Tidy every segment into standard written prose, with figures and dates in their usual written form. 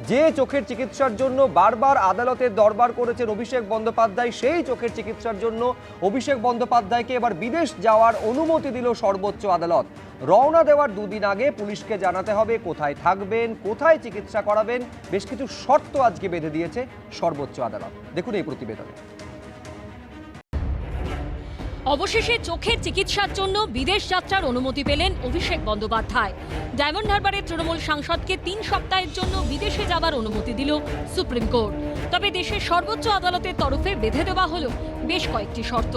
যে চোখের চিকিৎসার জন্য বারবার আদালতের দরবার করেছেন অভিষেক বন্দ্যোপাধ্যায়, সেই চোখের চিকিৎসার জন্য অভিষেক বন্দ্যোপাধ্যায়কে এবার বিদেশ যাওয়ার অনুমতি দিল সর্বোচ্চ আদালত। রওনা দেওয়ার দুদিন আগে পুলিশকে জানাতে হবে কোথায় থাকবেন, কোথায় চিকিৎসা করাবেন, বেশ কিছু শর্ত আজকে বেঁধে দিয়েছে সর্বোচ্চ আদালত। দেখুন এই প্রতিবেদনে। অবশেষে চোখের চিকিৎসার জন্য বিদেশ যাত্রার অনুমতি পেলেন অভিষেক বন্দ্যোপাধ্যায়। ডায়মন্ড হারবারের তৃণমূল সাংসদকে 3 সপ্তাহের জন্য বিদেশে যাবার অনুমতি দিল সুপ্রিম কোর্ট। তবে দেশের সর্বোচ্চ আদালতের তরফে বেঁধে দেওয়া হলো বেশ কয়েকটি শর্ত।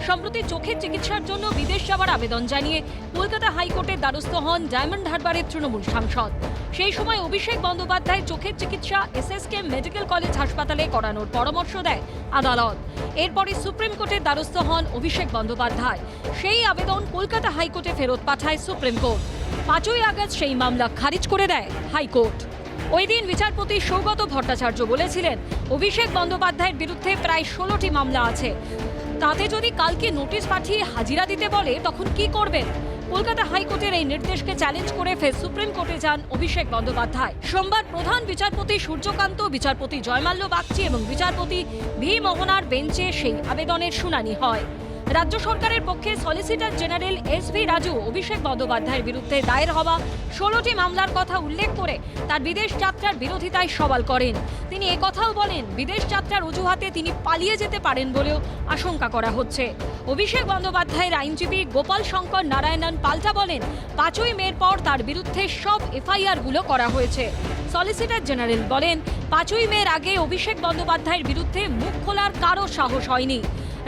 সম্প্রতি চোখের চিকিৎসার জন্য বিদেশ যাওয়ার আবেদন জানিয়ে কলকাতা হাইকোর্টের দ্বারস্থ হন ডায়মন্ড হারবারের তৃণমূল সাংসদ। সেই সময় অভিষেক বন্দ্যোপাধ্যায় চোখের চিকিৎসা SSK মেডিকেল কলেজ হাসপাতালে করানোর পরামর্শ দেয় আদালত। এরপরই সুপ্রিম কোর্টের দ্বারস্থ হন অভিষেক বন্দ্যোপাধ্যায়। সেই আবেদন কলকাতা হাইকোর্টে ফেরত পাঠায় সুপ্রিম কোর্ট। 5ই আগস্ট সেই মামলা খারিজ করে দেয় হাইকোর্ট। ওই দিন বিচারপতি সৌগত ভট্টাচার্য বলেছিলেন, অভিষেক বন্দ্যোপাধ্যায়ের বিরুদ্ধে প্রায় 16টি মামলা আছে, তাতে যদি কালকে নোটিশ পাঠিয়ে হাজিরা দিতে বলে তখন কি করবেন? কলকাতা হাইকোর্টের এই নির্দেশকে চ্যালেঞ্জ করে ফের সুপ্রিম কোর্টে যান অভিষেক বন্দ্যোপাধ্যায়। সোমবার প্রধান বিচারপতি সূর্যকান্ত, বিচারপতি জয়মাল্য বাগচি এবং বিচারপতি ভি মোহনার বেঞ্চে সেই আবেদনের শুনানি হয়। রাজ্য সরকারের পক্ষে সলিসিটর জেনারেল SV রাজু অভিষেক বন্দ্যোপাধ্যায়ের বিরুদ্ধে দায়ের হওয়া 16টি মামলার কথা উল্লেখ করে তার বিদেশ যাত্রার বিরোধিতায় সওয়াল করেন। তিনি একথাও বলেন, বিদেশ যাত্রার অজুহাতে তিনি পালিয়ে যেতে পারেন বলেও আশঙ্কা করা হচ্ছে। অভিষেক বন্দ্যোপাধ্যায়ের আইনজীবী গোপাল শঙ্কর নারায়ণন পাল্টা বলেন, 5ই মের পর তার বিরুদ্ধে সব FIR গুলো করা হয়েছে। সলিসিটর জেনারেল বলেন, 5ই মের আগে অভিষেক বন্দ্যোপাধ্যায়ের বিরুদ্ধে মুখ খোলার কারো সাহস হয়নি।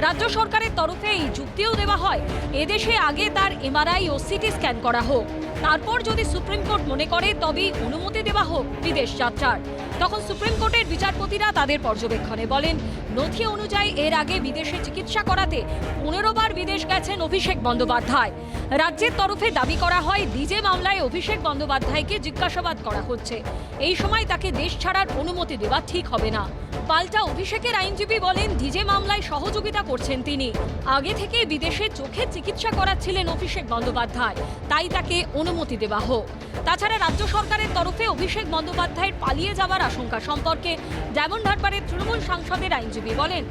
রাজ্য সরকারের তরফে এই যুক্তিও দেওয়া হয়, এদেশে আগে তার MRI ও CT স্ক্যান করা হোক, তারপর যদি সুপ্রিম কোর্ট মনে করে তবেই অনুমতি দেওয়া হোক বিদেশ যাত্রার। তখন সুপ্রিম কোর্টের বিচারপতিরা তাদের পর্যবেক্ষণে বলেন, নথি অনুযায়ী এর আগে বিদেশে চিকিৎসা করাতে 15 বার বিদেশ গেছেন অভিষেক বন্দ্যোপাধ্যায়। রাজ্যের তরফে দাবি করা হয়, DJ মামলায় অভিষেক বন্দ্যোপাধ্যায়কে জিজ্ঞাসাবাদ করা হচ্ছে, এই সময় তাকে দেশ ছাড়ার অনুমতি দেওয়া ঠিক হবে না। পাল্টা অভিষেকের আইনজীবী বলেন, DJ মামলায় সহযোগিতা করছেন তিনি, আগে থেকে বিদেশে চোখের চিকিৎসা করাচ্ছিলেন অভিষেক বন্দ্যোপাধ্যায়, তাই তাকে অনুমতি দেওয়া হোক। তাছাড়া রাজ্য সরকারের তরফে অভিষেক বন্দ্যোপাধ্যায়ের পালিয়ে যাওয়ার আশঙ্কা সম্পর্কে ডায়মন্ড হারবারের তৃণমূল সাংসদের আইনজীবী বলেন,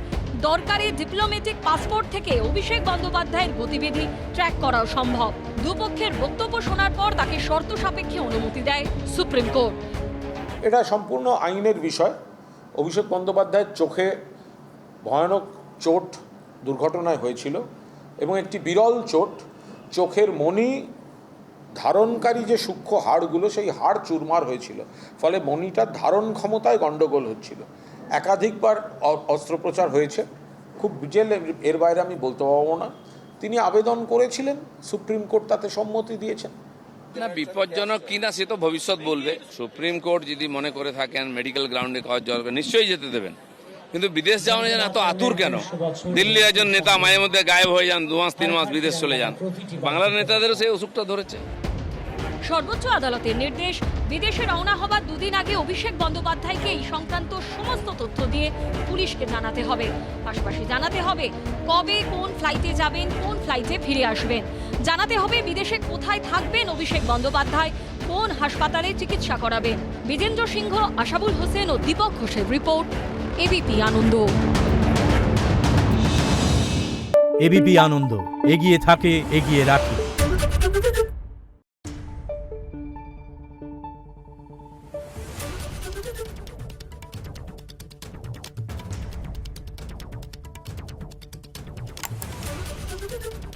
দরকারি ডিপ্লোম্যাটিক পাসপোর্ট থেকে অভিষেক বন্দ্যোপাধ্যায়ের গতিবিধি ট্র্যাক করাও সম্ভব। দুপক্ষের বক্তব্য শোনার পর তাকে শর্ত সাপেক্ষে অনুমতি দেয় সুপ্রিম কোর্ট। এটা সম্পূর্ণ আইনের বিষয়। অভিষেক বন্দ্যোপাধ্যায়ের চোখে ভয়ানক চোট দুর্ঘটনায় হয়েছিল এবং একটি বিরল চোট, চোখের মণি ধারণকারী যে সূক্ষ্ম হাড়গুলো, সেই হাড় চুরমার হয়েছিল, ফলে মণিটার ধারণ ক্ষমতায় গণ্ডগোল হচ্ছিল। একাধিকবার অস্ত্রোপচার হয়েছে, খুব ডিটেল এর বাইরে আমি বলতে পারবো না। তিনি আবেদন করেছিলেন, সুপ্রিম কোর্ট তাতে সম্মতি দিয়েছেন। না, বিপজ্জনক কিনা সে তো ভবিষ্যৎ বলবে। সুপ্রিম কোর্ট যদি মনে করে থাকেন মেডিকেল গ্রাউন্ডে কাজ করবে, নিশ্চয়ই যেতে দেবেন, কিন্তু বিদেশ যাওয়ার জন্য এত আতুর কেন? দিল্লি একজন নেতা মাঝে মধ্যে গায়েব হয়ে যান, 2 মাস 3 মাস বিদেশ চলে যান, বাংলার নেতাদেরও সেই অসুখটা ধরেছে। সর্বোচ্চ আদালতের নির্দেশ, বিদেশে রওনা হবার দুদিন আগে অভিষেক বন্দ্যোপাধ্যায়কে এই সংক্রান্ত সমস্ত তথ্য দিয়ে পুলিশকে জানাতে হবে। পাশাপাশি জানাতে হবে কবে কোন ফ্লাইটে যাবেন, কোন ফ্লাইটে ফিরে আসবেন। জানাতে হবে বিদেশে কোথায় থাকবেন অভিষেক বন্দ্যোপাধ্যায়, কোন হাসপাতালে চিকিৎসা করাবেন। বিজেন্দ্র সিংহ, আশাবুল হোসেন ও দীপক ঘোষের রিপোর্ট, ABP আনন্দ। ABP আনন্দ, এগিয়ে থাকে, এগিয়ে রাখে। Thank you.